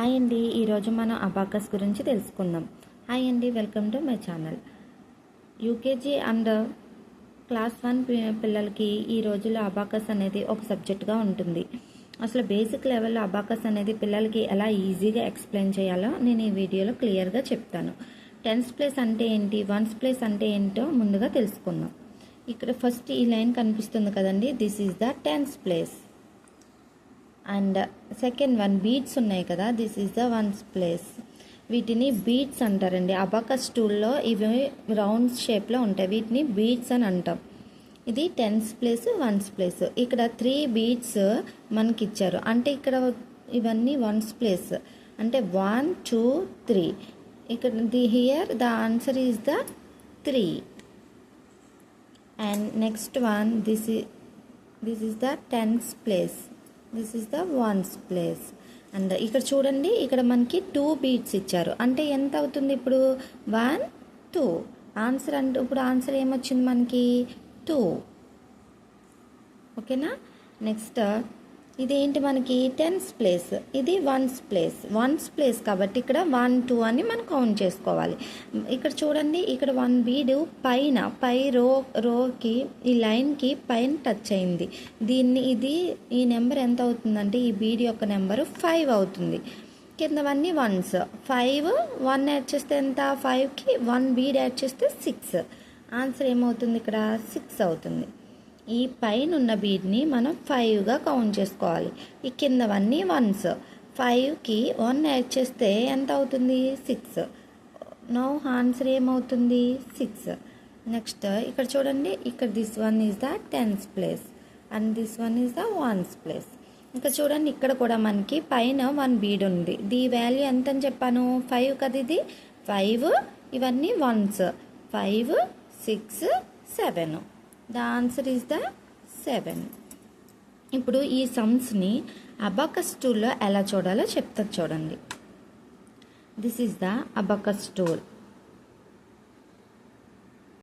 Hi అండి, ఈరోజు మనం అబాకస్ గురించి తెలుసుకుందాం. హాయ్ అండి, welcome to my channel. UKG and class 1 పిల్లలకి ఈ రోజుల్లో అబాకస్ అనేది ఒక సబ్జెక్ట్గా ఉంటుంది. అసలు బేసిక్ లెవెల్లో అబాకస్ అనేది పిల్లలకి ఎలా ఈజీగా ఎక్స్ప్లెయిన్ చేయాలో నేను ఈ వీడియోలో క్లియర్గా చెప్తాను. టెన్స్ ప్లేస్ అంటే ఏంటి, వన్స్ ప్లేస్ అంటే ఏంటో ముందుగా తెలుసుకుందాం. ఇక్కడ ఫస్ట్ ఈ లైన్ కనిపిస్తుంది కదండి, this is the tens place. And second one beads ఉన్నాయి కదా, this is the ones place. వీటిని బీడ్స్ అంటారండి. అబాకస్ టూల్లో ఇవి రౌండ్ షేప్లో ఉంటాయి, వీటిని బీడ్స్ అని అంటాం. ఇది టెన్స్ ప్లేస్, వన్స్ ప్లేస్. ఇక్కడ 3 బీడ్స్ మనకి ఇచ్చారు, అంటే ఇక్కడ ఇవన్నీ వన్స్ ప్లేస్, అంటే 1 2 3. ఇక్కడ here the answer is the 3. And next one this is the tens place, this is the ones place. And ఇక్కడ చూడండి, ఇక్కడ మనకి 2 బీట్స్ ఇచ్చారు, అంటే ఎంత అవుతుంది ఇప్పుడు 1 2. ఆన్సర్ అంటే ఇప్పుడు ఆన్సర్ ఏమొచ్చింది మనకి 2. ఓకేనా. నెక్స్ట్ ఇదేంటి మనకి టెన్స్ ప్లేస్, ఇది వన్స్ ప్లేస్. వన్స్ ప్లేస్ కాబట్టి ఇక్కడ 1 2 అని మనం కౌంట్ చేసుకోవాలి. ఇక్కడ చూడండి, ఇక్కడ 1 బీడు పై రోకి ఈ లైన్కి పైన టచ్ అయింది. ఈ నెంబర్ ఎంత అవుతుందంటే ఈ బీడ్ యొక్క నెంబరు 5 అవుతుంది. కిందవన్నీ వన్స్. 5 1 యాడ్ చేస్తే ఎంత, 5కి 1 బీడ్ యాడ్ చేస్తే 6. ఆన్సర్ ఏమవుతుంది ఇక్కడ 6 అవుతుంది. ఈ పైన ఉన్న బీడ్ని మనం 5గా కౌంట్ చేసుకోవాలి. ఈ కిందవన్నీ వన్స్. 5కి 1 యాడ్ చేస్తే ఎంత అవుతుంది 6. నౌ ఆన్సర్ ఏమవుతుంది 6. నెక్స్ట్ ఇక్కడ చూడండి, ఇక్కడ this one is the tens place and this one is the ones place. ఇంకా చూడండి, ఇక్కడ కూడా మనకి పైన 1 బీడ్ ఉంది. దీ వాల్యూ ఎంత అని చెప్పాను 5 కదా, ఇది 5, ఇవన్నీ once. 5 6 7. The answer is the 7. ఇప్పుడు ఈ సమ్స్ని అబాకస్ టూల్లో ఎలా చూడాలో చెప్తారు చూడండి. This is the abacus tool.